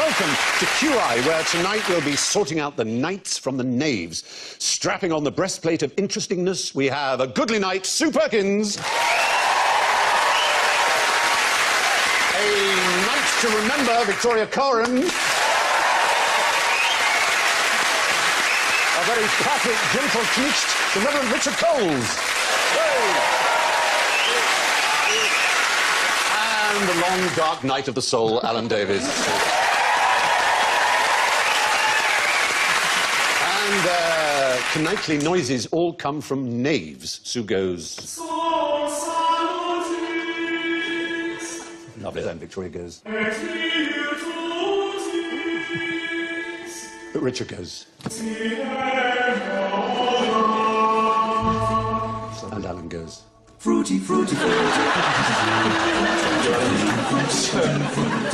welcome to QI, where tonight we'll be sorting out the knights from the knaves. Strapping on the breastplate of interestingness, we have a goodly knight, Sue Perkins. A knight to remember, Victoria Coren. A very Catholic, gentle knicht, the Reverend Richard Coles. And the long, dark night of the soul, Alan Davies. And knightly noises all come from Knaves. Sue goes... Lovely, then Victoria goes... But Richard goes... And Alan goes... Fruity, fruity, fruity.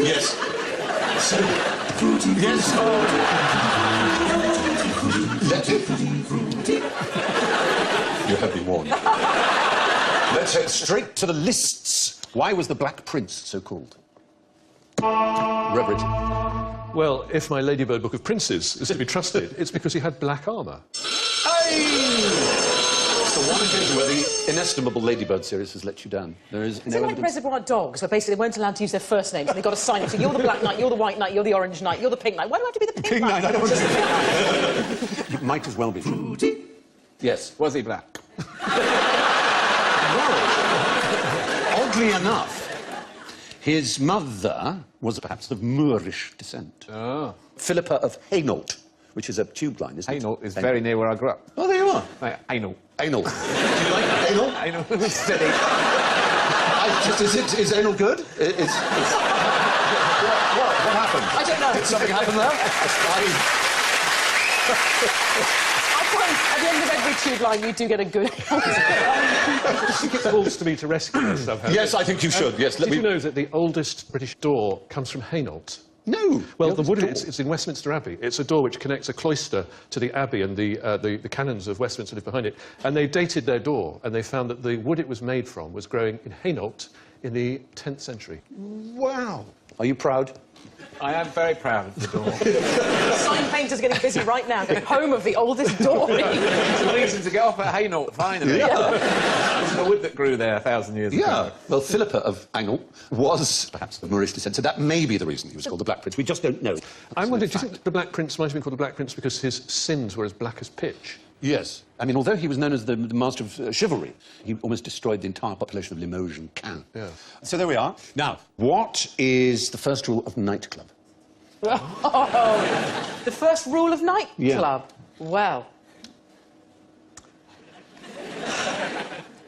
Yes. Fruity, yes. You have been warned. Let's head straight to the lists. Why was the Black Prince so called? Reverend. Well, if my Ladybird Book of Princes is to be trusted, it's because he had black armour. So one occasion where the inestimable Ladybird series has let you down. There is no like Reservoir Dogs, where basically they weren't allowed to use their first names, and they got to sign it. So you're the Black Knight, you're the White Knight, you're the Orange Knight, you're the Pink Knight. Why do I have to be the Pink Knight? I don't want to be the Pink Knight. It might as well be. Fruity. Yes. Was he black? Well, oddly enough, his mother was perhaps of Moorish descent. Oh. Philippa of Hainault, which is a tube line, isn't it? Hainault is very near where I grew up. Oh, there you are. Right, Hainault. Anal. Do you like anal? Anal. Steady. Is anal good? What happened? I don't know. Did something happen there? I find at the end of every tube line you do get a good I think it falls to me to rescue this somehow. Yes, I think you should. Yes. Did you know that the oldest British door comes from Hainault? No. Well, the wood, it's in Westminster Abbey. It's a door which connects a cloister to the Abbey, and the canons of Westminster live behind it. And they dated their door, and they found that the wood it was made from was growing in Hainault in the 10th century. Wow. Are you proud? I am very proud of the door. sign painter's getting busy right now, going home of the oldest door. It's a reason to get off at Hainault, finally. Yeah. It's the wood that grew there 1,000 years ago. Yeah. Well, Philippa of Hainault was perhaps of Moorish descent, so that may be the reason he was called the Black Prince. We just don't know. I'm wondering, do you think the Black Prince might have been called the Black Prince because his sins were as black as pitch? Yes. I mean, although he was known as the master of chivalry, he almost destroyed the entire population of Limoges and Caen. Yeah. So there we are. Now, what is the first rule of nightclub? Oh, the first rule of nightclub? Well.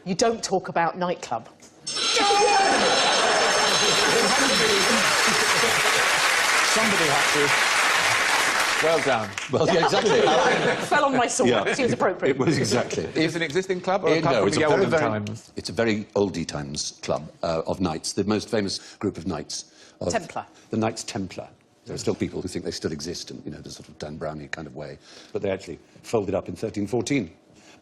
You don't talk about nightclub. Somebody had to. Well done. Well, yeah, exactly. Fell on my sword. Yeah. It seems appropriate. It was exactly. Is it an existing club or a club no, from it's the a very, olden very, times? It's a very oldie times club of knights, the most famous group of knights. Templar. The Knights Templar. There are still people who think they still exist in, you know, the sort of Dan Brownie kind of way. But they actually folded up in 1314.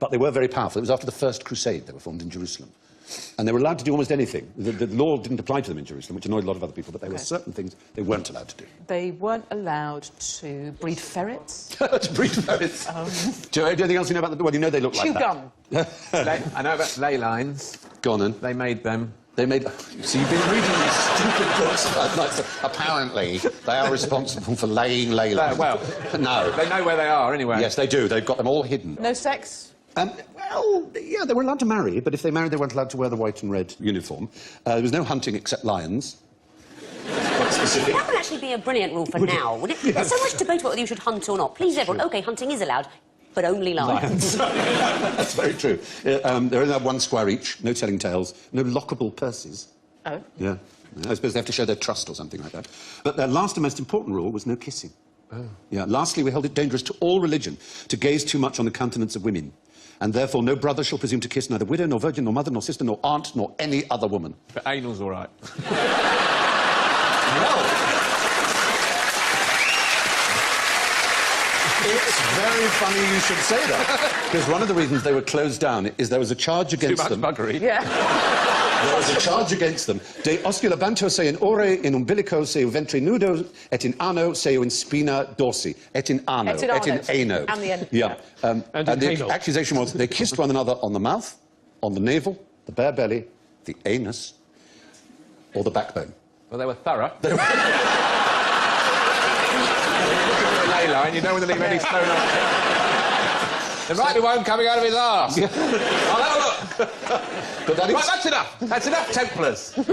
But they were very powerful. It was after the First Crusade they were formed in Jerusalem. And they were allowed to do almost anything. The law didn't apply to them in Jerusalem, which annoyed a lot of other people, but there were certain things they weren't allowed to do. They weren't allowed to breed ferrets. To breed ferrets. Do you know anything else you know about the... Well, you know they look like that. Chew gum. I know about ley lines. Go on, then. They made them. They made... So you've been reading these stupid books about knights. Apparently, they are responsible for laying ley lines. Well, no. They know where they are, anyway. Yes, they do. They've got them all hidden. No sex? Well, yeah, they were allowed to marry, but if they married, they weren't allowed to wear the white and red uniform. There was no hunting except lions. Quite specific. That would actually be a brilliant rule for now, would it? There's so much debate about whether you should hunt or not. Please, everyone, OK, hunting is allowed, but only lions. That's very true. They're only allowed one square each, no telling tales, no lockable purses. Oh. Yeah. I suppose they have to show their trust or something like that. But their last and most important rule was no kissing. Oh. Yeah. Lastly, we held it dangerous to all religion to gaze too much on the countenance of women. And therefore no brother shall presume to kiss neither widow, nor virgin, nor mother, nor sister, nor aunt, nor any other woman. But anal's all right. Well, it's very funny you should say that. Because one of the reasons they were closed down is there was a charge against them. Too much buggery. Yeah. There is a charge against them. De osculabantur se in ore, in umbilico, seu ventri nudo, et in ano, seu in spina dorsi. Et in ano, Et in ano. And the end. Yeah. And And in the anal. accusation was they kissed one another on the mouth, on the navel, the bare belly, the anus, or the backbone. Well, they were thorough. They were... a ley line, you don't want to leave any stone on it. There might be one coming out of his arse. I'll have a look. But that Right, is... that's enough. That's enough, Templars. Did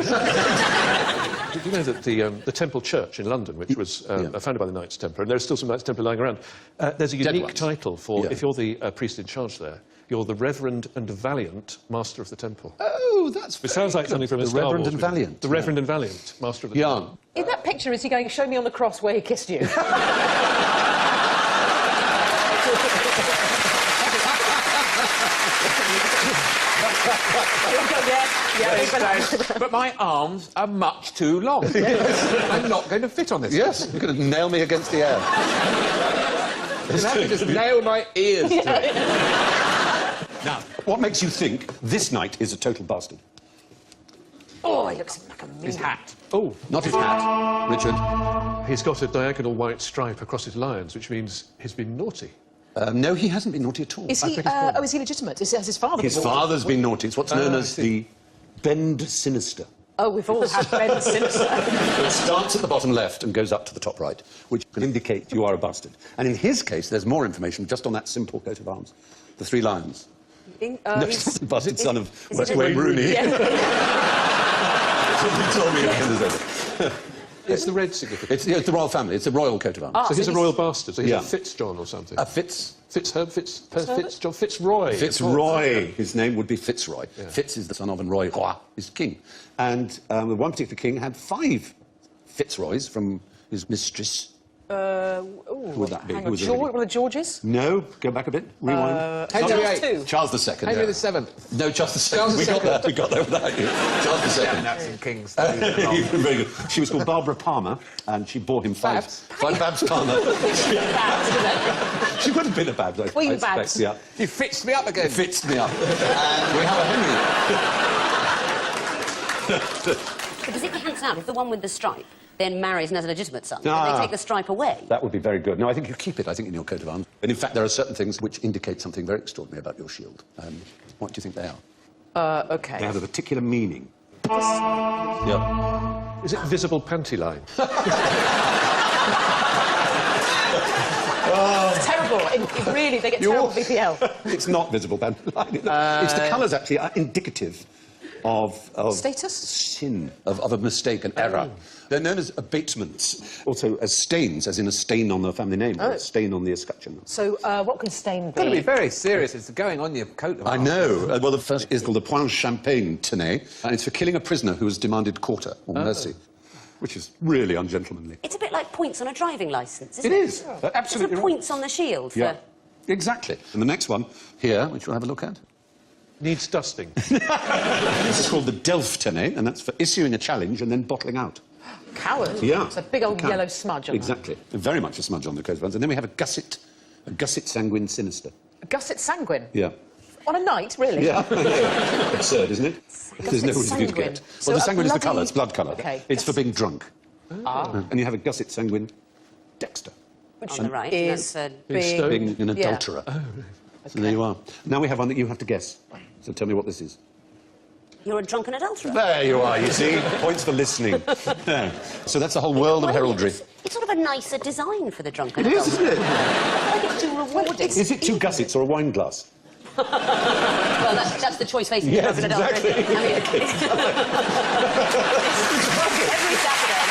you know that the Temple Church in London, which was founded by the Knights Templar, and there are still some Knights Templar lying around, there's a unique ones. title for, Yeah. if you're the priest in charge there, you're the Reverend and Valiant Master of the Temple. Oh, that's It sounds like something from a The Star Reverend Wars and movie. Valiant. The Reverend and Valiant Master of the Yeah. Temple. In that picture, is he going, show me on the cross where he kissed you? But my arms are much too long. I'm not going to fit on this. Yes, you're going to nail me against the air. You'll have to just nail my ears to it. Now, what makes you think this knight is a total bastard? Oh, he looks like a mean. His hat. Oh, Not his hat, Richard. he's got a diagonal white stripe across his lions, which means he's been naughty. No, he hasn't been naughty at all. Is he? Is he legitimate? Has his father? His been naughty? father's been naughty. It's what's known I as see. the bend sinister. Oh, we've all had Ben Simpson. It starts at the bottom left and goes up to the top right, which can indicate you are a bastard. And in his case, there's more information just on that simple coat of arms. The three lions. No, he's the bastard son of Wayne Rooney. He told me it. It's the red significance. It's the royal family. It's a royal coat of arms. So he's a royal bastard. So he's Yeah. a Fitzjohn or something. Fitzroy. Fitzroy. His name would be Fitzroy. Fitz is the son of, and Roy is king. And one particular king had 5 Fitzroys from his mistress. Who would that be? Hang Who on, was it George, really? one of the Georges? No, go back a bit. Rewind. Henry Charles VIII. II. Charles II. Henry yeah. VII. No, Charles II. Charles We got II. there. We got there without you. Charles II. That's in King's. Very good. She was called Barbara Palmer, and she bore him 5. Babs? 5 Babs Palmer. She would have been a Babs, I Queen expect, Babs. Yeah. You fixed me up again. It fits me up. And we have a Henry. Because if he hangs out, if the one with the stripe then marries and has a legitimate son, then Ah. they take the stripe away. That would be very good. No, I think you keep it, I think, in your coat of arms. And in fact, there are certain things which indicate something very extraordinary about your shield. What do you think they are? Okay. They have a particular meaning. Yeah. Is it visible panty line? It's terrible. It really, they get terrible VPL. It's not visible, Ben. It's the colours, actually, are indicative of Status? sin, of a mistake, an error. They're known as abatements, also as stains, as in a stain on the family name, or a stain on the escutcheon. So, what can stain Got to be be? very serious. It's going on your coat of I arms. know. Well, the first is called the Point Champagne Tenay, and it's for killing a prisoner who has demanded quarter or mercy, which is really ungentlemanly. It's a bit like points on a driving licence, isn't It it? is. Absolutely There's right. points on the shield for... Yeah, exactly. And the next one here, which we'll have a look at, Needs dusting. this is called the Delft Tenay, and that's for issuing a challenge and then bottling out. Coward. Yeah. It's a big old Can. yellow smudge on Exactly. Very much a smudge on the coat of arms. And then we have a gusset sanguine sinister. that. Gusset sanguine. Yeah. On a night, really? Yeah. Absurd, isn't it? There's no Gusset way to sanguine. get. So Well, the a sanguine is the bloody- colour, it's blood colour. Okay. It's for being drunk. Ah. And you have a gusset sanguine Dexter, on the right. Is That's being... being an Yeah. adulterer. So there you are. Now we have one that you have to guess. So tell me what this is. You're a drunken adulterer. There you are, you see? Points for listening. Yeah. So that's the whole world of heraldry. It's sort of a nicer design for the drunken It is, adulterer. isn't it? I think it's too rewarding. Is it 2 gussets or a wine glass? Well, that's the choice facing Yes, the drunken adulterer. exactly. I mean, every Saturday.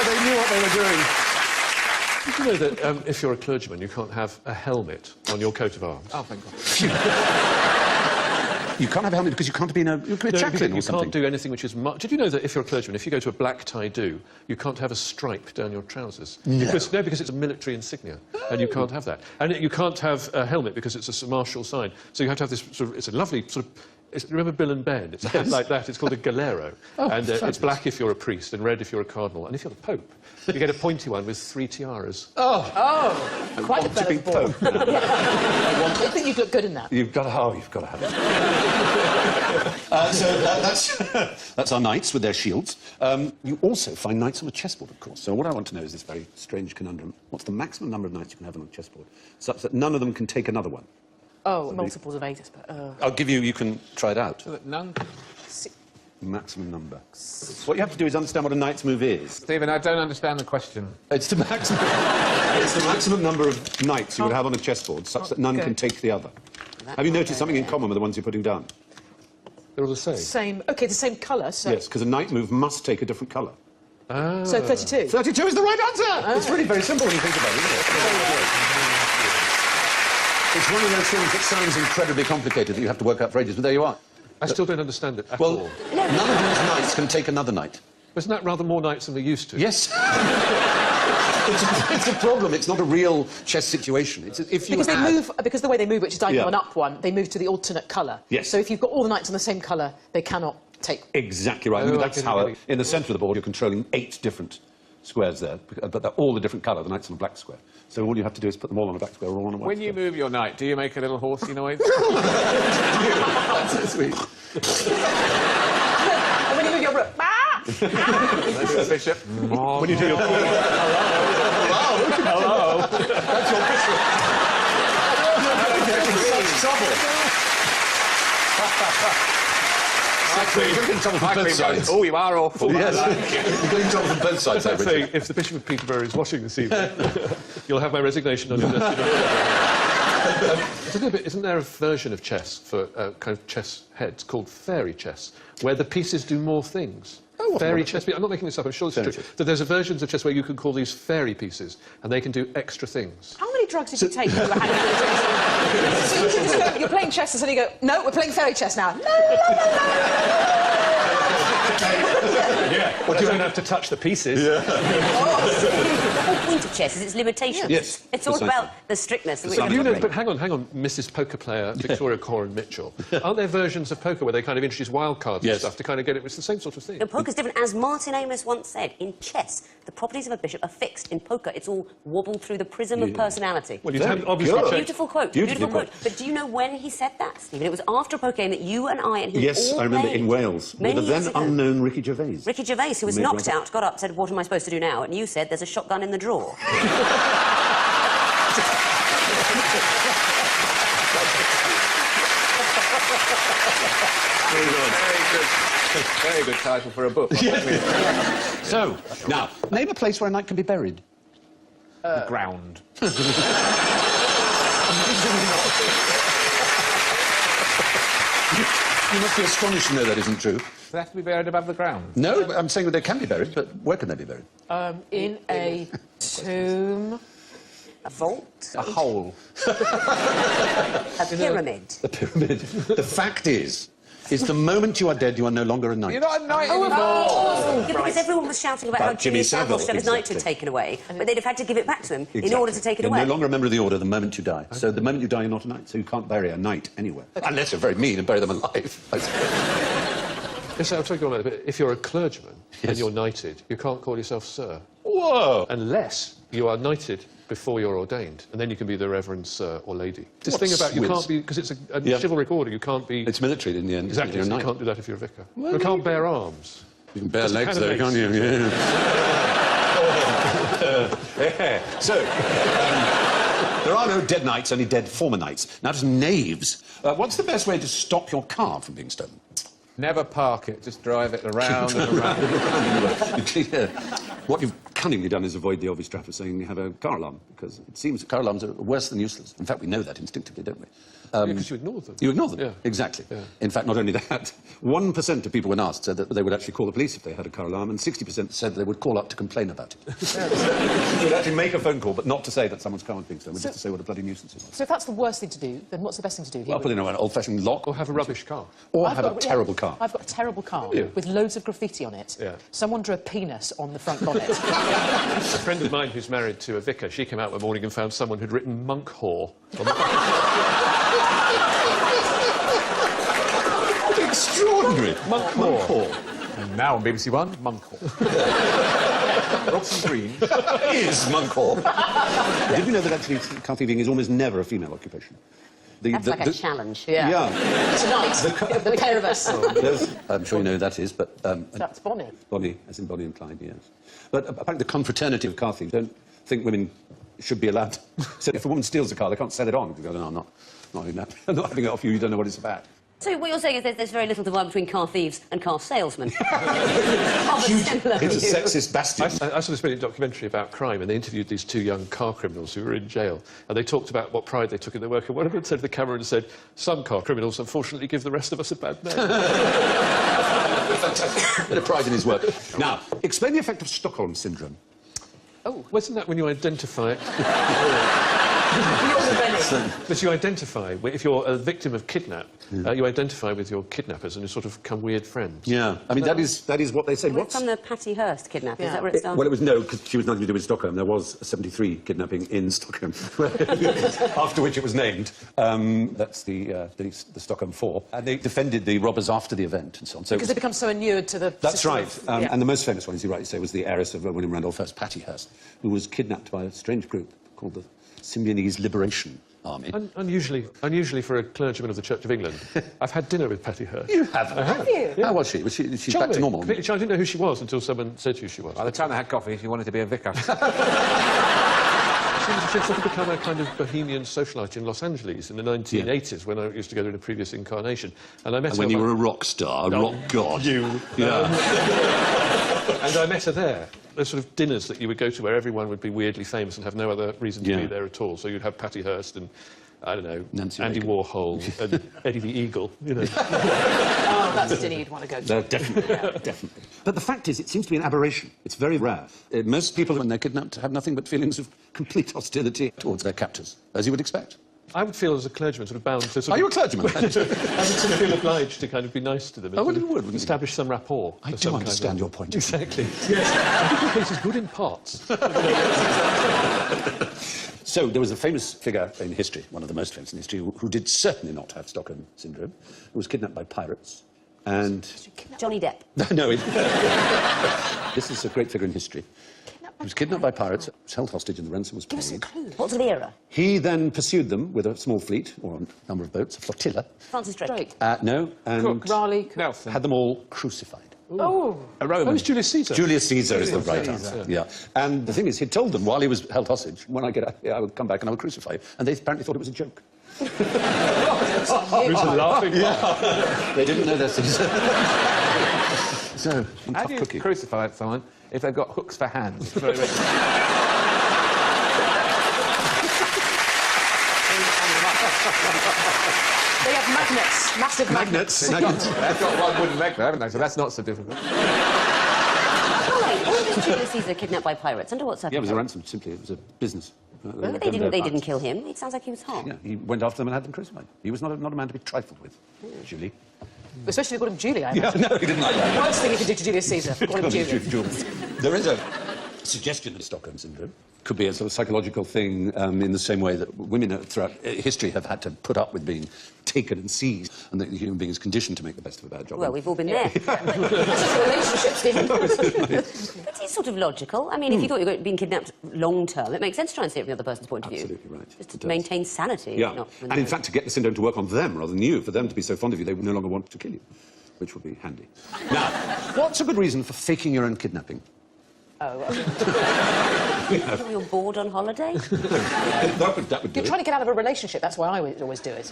They knew what they were doing. Did you know that if you're a clergyman, you can't have a helmet on your coat of arms? Oh, thank God. You can't have a helmet because you can't be a No, chaplain or you something. can't do anything which is... Did you know that if you're a clergyman, if you go to a black tie-do, you can't have a stripe down your trousers? No. Because it's a military insignia, and you can't have that. And you can't have a helmet because it's a martial sign. So you have to have this sort of... It's a lovely sort of... remember Bill and Ben? It's a hat like that. It's called a galero. And it's black if you're a priest and red if you're a cardinal. And if you're the Pope, you get a pointy one with 3 tiaras. Quite a Want to be fella's ball. Pope now. I think you'd look good in that. You've got to have it. That's our knights with their shields. You also find knights on a chessboard, of course. So what I want to know is this very strange conundrum. What's the maximum number of knights you can have on a chessboard, such that none of them can take another one? Oh, multiples of 8, I suppose. I'll give you... You can try it out. So that none... Maximum number. What you have to do is understand what a knight's move is. Stephen, I don't understand the question. It's the maximum... it's the maximum number of knights you would have on a chessboard, such that none can take the other. Have you noticed something in common with the ones you're putting down? They're all the same. Same. OK, the same colour, so... Yes, because a knight move must take a different colour. Ah. So 32? 32 is the right answer! It's really very simple when you think about it, isn't it? It's one of those things that sounds incredibly complicated that you have to work out for ages, but there you are. I still don't understand it at Well, all. none of these knights can take another knight. Isn't that rather more knights than we used to? Yes. it's a problem. It's not a real chess situation. It's if you Because they add... move, because the way they move, which is diagonal Yeah. and up one, they move to the alternate colour. Yes. So if you've got all the knights on the same colour, they cannot take... Exactly right. Oh, I mean, I that's can how... really- In the centre of the board, you're controlling 8 different squares there, but they're all a different colour. The knight's on a black square. So all you have to do is put them all on a black square or all on a white When square. you move your knight, do you make a little horsey noise? That's so sweet. And when you move your rook... Ah! The bishop. When you do your... Hello. That's your bishop. You're getting trouble from both sides. Oh, you are awful. Yes. You're getting trouble from both sides, there, Say, Richard. if the Bishop of Peterborough is watching this evening, you'll have my resignation on your desk. Isn't there a version of chess for kind of chess heads called fairy chess, where the pieces do more things? Fairy chess. I'm not making this up. I'm sure it's true. That there's a versions of chess where you can call these fairy pieces, and they can do extra things. How many drugs did you take when you were hanging out with chess? So you can just go, you're playing chess and suddenly you go, no, we're playing fairy chess now. No. Well, you don't have to touch the pieces. The whole point of chess is its limitations. Yes, It's all precisely. about the strictness. Some You know, Right. but hang on, Mrs. Poker player Victoria Coren Mitchell. Aren't there versions of poker where they kind of introduce wild cards and Yes. stuff to kind of get it? It's the same sort of thing. No, poker's different. As Martin Amis once said, in chess, the properties of a bishop are fixed. In poker, it's all wobbled through the prism of personality. Well, you Very haven't obviously good. checked. Beautiful quote. Beautifully Beautiful quote. put. But do you know when he said that, Stephen? It was after a poker game that you and I and he Yes, all I remember played in Wales, with many the years then ago. unknown Ricky Gervais. Ricky Gervais, who was Made knocked rather- out, got up, said, "What am I supposed to do now?" And you said, "There's a shotgun in the drawer." Very good title for a book. So, now, name a place where a knight can be buried. The ground. You must be astonished to know that isn't true. They have to be buried above the ground. No, I'm saying that they can be buried, but where can they be buried? In a tomb. A vault? A hole. A pyramid? A pyramid. The fact is the moment you are dead, you are no longer a knight. You're not a knight Oh, anymore. yeah, because everyone was shouting about how About Jimmy Jimmy Savile should have his Savile, knighthood exactly. taken away, but they'd have had to give it back to him in Exactly. order to take it You're away. no longer a member of the order the moment you die. So the moment you die, you're not a knight, so you can't bury a knight anywhere. Unless you're very mean and bury them alive. Yes, I'll take you on that. But if you're a clergyman and Yes. you're knighted, you can't call yourself sir. Whoa! Unless you are knighted before you're ordained, and then you can be the Reverend Sir or Lady. This What thing about you whiz. can't be, because it's a Yeah. chivalric order, you can't be... It's military in the end. exactly, You're a so you knight. can't do that if you're a vicar. You can't bear arms. You can bear Just a legs, pan of though, legs. can't you? Yeah. So, there are no dead knights, only dead former knights. Now, as knaves, what's the best way to stop your car from being stolen? Never park it, just drive it around and around. Yeah. What you've cunningly done is avoid the obvious trap of saying you have a car alarm, because it seems that car alarms are worse than useless. In fact, we know that instinctively, don't we? Because you ignore them. You ignore them, Yeah. exactly. Yeah. In fact, not only that, 1% of people when asked said that they would actually call the police if they had a car alarm, and 60% said they would call up to complain about it. They would actually make a phone call, but not to say that someone's car was being stolen, but just to say what a bloody nuisance it was. So if that's the worst thing to do, then what's the best thing to do here? Well, put in an old-fashioned lock, Or have a rubbish car. or I've have a got- terrible car. I've got a terrible car Yeah. with loads of graffiti on it. Yeah. Someone drew a penis on the front bonnet. A friend of mine who's married to a vicar, she came out one morning and found someone who'd written monk whore on the Extraordinary! monk whore. And now on BBC One, Monkhall. Robson Green. Is monk hall. Did you know that actually car thieving is almost never a female occupation? That's like a challenge. Yeah. Tonight, the pair of us. I'm sure you know who that is, but... That's Bonnie. Bonnie, as in Bonnie and Clyde, yes. But apparently the confraternity of car thieves don't think women should be allowed... So if a woman steals a car, they can't sell it on. They go, no, I'm not doing that. I'm not having it off you, you don't know what it's about. So what you're saying is there's very little divide between car thieves and car salesmen. Of a similar It's a view. sexist bastion. I saw this brilliant documentary about crime, and they interviewed these two young car criminals who were in jail, and they talked about what pride they took in their work, and one of them said to the camera and said, some car criminals, unfortunately, give the rest of us a bad name. Fantastic. Bit of pride in his work. Now, explain the effect of Stockholm Syndrome. Oh, wasn't that when you identify... But you identify, if you're a victim of kidnap, you identify with your kidnappers and you sort of become weird friends. Yeah, I mean, that is what they say. What's from the Patty Hearst kidnapping? Yeah. Is that where it started? Well, it was no, because she was nothing to do with Stockholm. There was a 73 kidnapping in Stockholm, after which it was named. That's the Stockholm Four. And they defended the robbers after the event and so on. So Because they become so inured to the... that's right. yeah. And the most famous one, as you rightly say, was the heiress of William Randolph Hearst, Patty Hearst, who was kidnapped by a strange group called the Symbionese Liberation Army. Unusually for a clergyman of the Church of England, I've had dinner with Patty Hearst. You have? Have you? How was she? Was she back to normal? Completely charming. I didn't know who she was until someone said who she was. By the time they had coffee, she wanted to be a vicar. She'd sort of become a kind of bohemian socialite in Los Angeles in the 1980s when I used to go there in a previous incarnation. And I met her... When you were a rock star, a rock god. You. Yeah. And I met her there. Those sort of dinners that you would go to where everyone would be weirdly famous and have no other reason to be there at all. So you'd have Patty Hearst and, I don't know, Nancy Andy Reagan. Warhol and Eddie the Eagle, you know. Oh, that's a dinner you'd want to go to. No, definitely, definitely. But the fact is, it seems to be an aberration. It's very rare. Most people, when they're kidnapped, have nothing but feelings of complete hostility towards their captors, as you would expect. I would feel as a clergyman sort of bound to... Are you a clergyman? I would sort of feel obliged to kind of be nice to them. And Oh, well, sort you of would, wouldn't you? establish some rapport. I of do some understand kind your point of view. Exactly. Yes. I think your case is good in parts. So, there was a famous figure in history, one of the most famous in history, who did certainly not have Stockholm Syndrome, who was kidnapped by pirates, and... Johnny Depp. No, this is a great figure in history. He was kidnapped by pirates, was held hostage, and the ransom was Give us some paid. clues. What sort of era? He then pursued them with a small fleet, or a number of boats, a flotilla. Francis Drake. No, and Cook. Raleigh. Nelson. had them all crucified. Oh. A Roman. Oh, it's Julius Caesar. Julius Caesar is the right answer. Yeah. And the thing is, he'd told them while he was held hostage, when I get out here, I would come back and I would crucify you. And they apparently thought it was a joke. Who's laughing? They didn't know their Caesar. So, How tough do you cookie. crucify someone if they've got hooks for hands? They have magnets, massive magnets. They've got one wooden leg there, haven't they? So that's not so difficult. Oh, wait, why was Julius Caesar kidnapped by pirates? Under what Yeah, it was a circumstances? ransom, simply. It was a business. But they didn't kill him. It sounds like he was hot. Yeah, he went after them and had them crucified. He was not a man to be trifled with, Julie. Especially if you call him Julie, I imagine. No, he didn't like that. Worst thing you could do to Julius Caesar, call him Julie. There is a suggestion of Stockholm Syndrome. Could be a sort of psychological thing in the same way that women throughout history have had to put up with being taken and seized, and that the human being is conditioned to make the best of a bad job. Well, we've all been there. That's just a relationship, Stephen. But it's sort of logical. I mean, if you thought you were being kidnapped long term, it makes sense to try and see it from the other person's point of view. Absolutely right. Just It to does. maintain sanity. Yeah, not- and in fact, to get the syndrome to work on them rather than you, for them to be so fond of you, they would no longer want to kill you, which would be handy. Now, what's a good reason for faking your own kidnapping? You're bored on holiday? that would do You're it. trying to get out of a relationship, that's why I would always do it.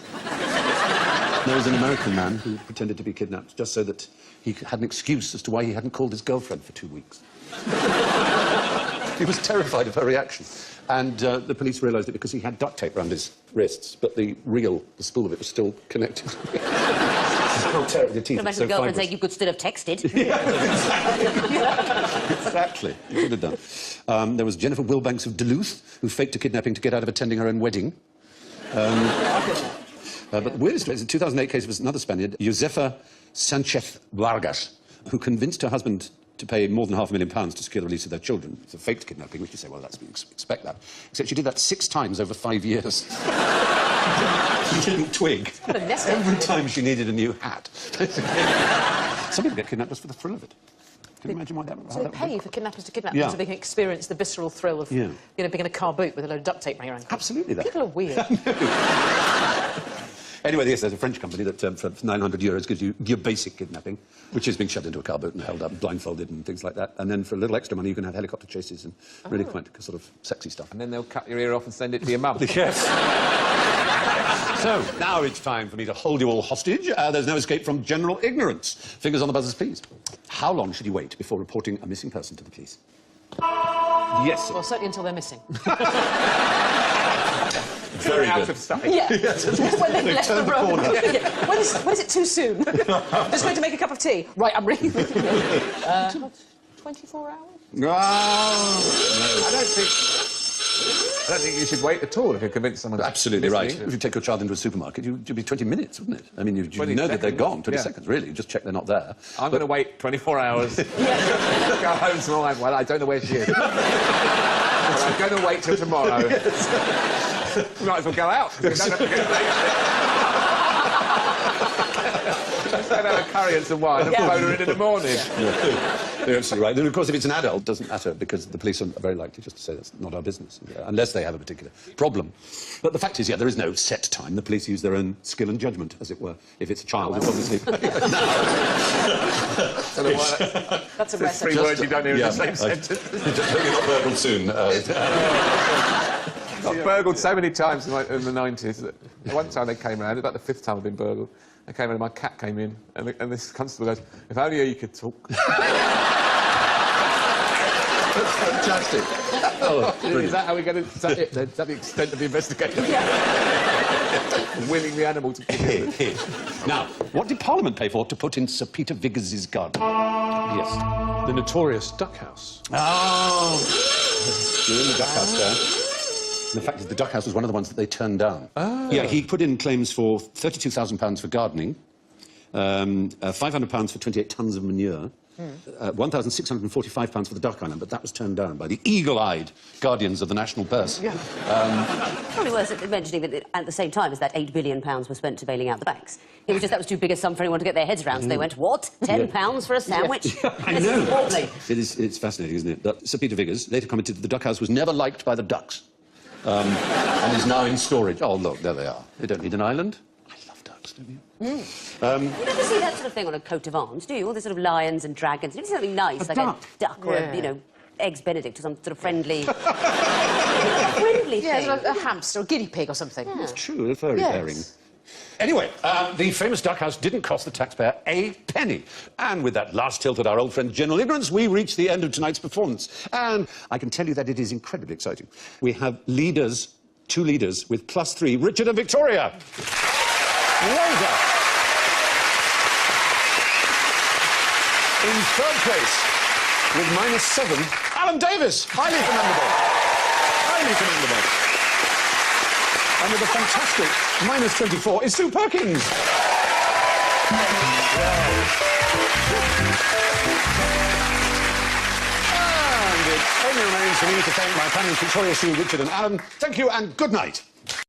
There was an American man who pretended to be kidnapped just so that he had an excuse as to why he hadn't called his girlfriend for 2 weeks. He was terrified of her reaction. And the police realised it because he had duct tape around his wrists, but the spool of it was still connected. Oh, terrible. The teeth Could are imagine so the girlfriend fibrous. saying you could still have texted. Exactly. You could have done. There was Jennifer Wilbanks of Duluth, who faked a kidnapping to get out of attending her own wedding. But the weirdest was a 2008 case was another Spaniard, Josefa Sanchez Vargas, who convinced her husband to pay more than £500,000 to secure the release of their children. It's a faked kidnapping, which you say, well, we expect that. Except she did that 6 times over 5 years. She didn't twig. What a nest egg. Every time she needed a new hat. Some people get kidnapped just for the thrill of it. Can you imagine why that? So they pay for kidnappers to kidnap Yeah. so they can experience the visceral thrill of, Yeah. you know, being in a car boot with a load of duct tape around your ankle. Absolutely that. People are weird. Anyway, yes, there's a French company that for 900 euros gives you your basic kidnapping, which is being shoved into a car boot and held up, blindfolded and things like that. And then for a little extra money, you can have helicopter chases and really quite sort of sexy stuff. And then they'll cut your ear off and send it to your mum. Yes. So, now it's time for me to hold you all hostage. There's no escape from general ignorance. Fingers on the buzzers, please. How long should you wait before reporting a missing person to the police? Yes. Well, certainly until they're missing. Very Out good. of sight. Yeah. When they've left the turn the room. corner. Yeah. When is it too soon? Just going to make a cup of tea. Right, I'm really... 24 hours? I don't think you should wait at all if you're convinced someone's Absolutely right. missing. If you take your child into a supermarket, you'd be 20 minutes, wouldn't it? I mean, you 20 know that they're seconds. gone. 20 Yeah. seconds, really. You just check they're not there. I'm going to wait 24 hours. Go home tomorrow. Well, I don't know where she is. But I'm going to wait till tomorrow. You might as well go out. You don't have to get Just go and have a curry and some wine and phone her in the morning. You're absolutely right. And of course, if it's an adult, it doesn't matter because the police are very likely just to say that's not our business, unless they have a particular problem. But the fact is, yeah, there is no set time. The police use their own skill and judgment, as it were. If it's a child, it's obviously... That's a rare Three sentence. words you don't hear in the same sentence. Just hope you're not burgled soon. I got burgled so many times in the 90s that one time they came around, about the 5th time I've been burgled, they came in and my cat came in and this constable goes, if only you could talk. That's fantastic. Oh, Is that how we're going to... Is that it then? Is that the extent of the investigation? Willing the animal to kick it. Now, what did Parliament pay for to put in Sir Peter Viggors's garden? Yes. The notorious duck house. Oh! You're in the duck house there. And the fact is, the duck house was one of the ones that they turned down. Oh. Yeah, he put in claims for £32,000 for gardening, £500 for 28 tonnes of manure, £1,645 for the duck island, but that was turned down by the eagle-eyed guardians of the national purse. Yeah. Probably worth mentioning that at the same time as that £8 billion was spent to bailing out the banks. It was just that was too big a sum for anyone to get their heads around, so they went, what? £10 for a sandwich? I This know. is appalling. It's fascinating, isn't it? That Sir Peter Viggors later commented that the duck house was never liked by the ducks and is now in storage. Oh, look, there they are. They don't need an island. I love ducks, don't you? You never see that sort of thing on a coat of arms, do you? All the sort of lions and dragons. You never see something nice, like duck. a duck or Yeah. a, Eggs Benedict or some sort of friendly... friendly Yeah, thing. it's like a hamster or guinea pig or something. Yeah. It's true, a furry Yes. pairing. Anyway, the famous duck house didn't cost the taxpayer a penny. And with that last tilt at our old friend General Ignorance, we reach the end of tonight's performance. And I can tell you that it is incredibly exciting. We have leaders, 2 leaders, with +3, Richard and Victoria. Well done. In third place, with -7, Alan Davis. Highly commendable. Highly commendable. And with a fantastic -24 is Sue Perkins. And it only remains for me to thank my panel, Victoria, Sue, Richard and Alan. Thank you and good night.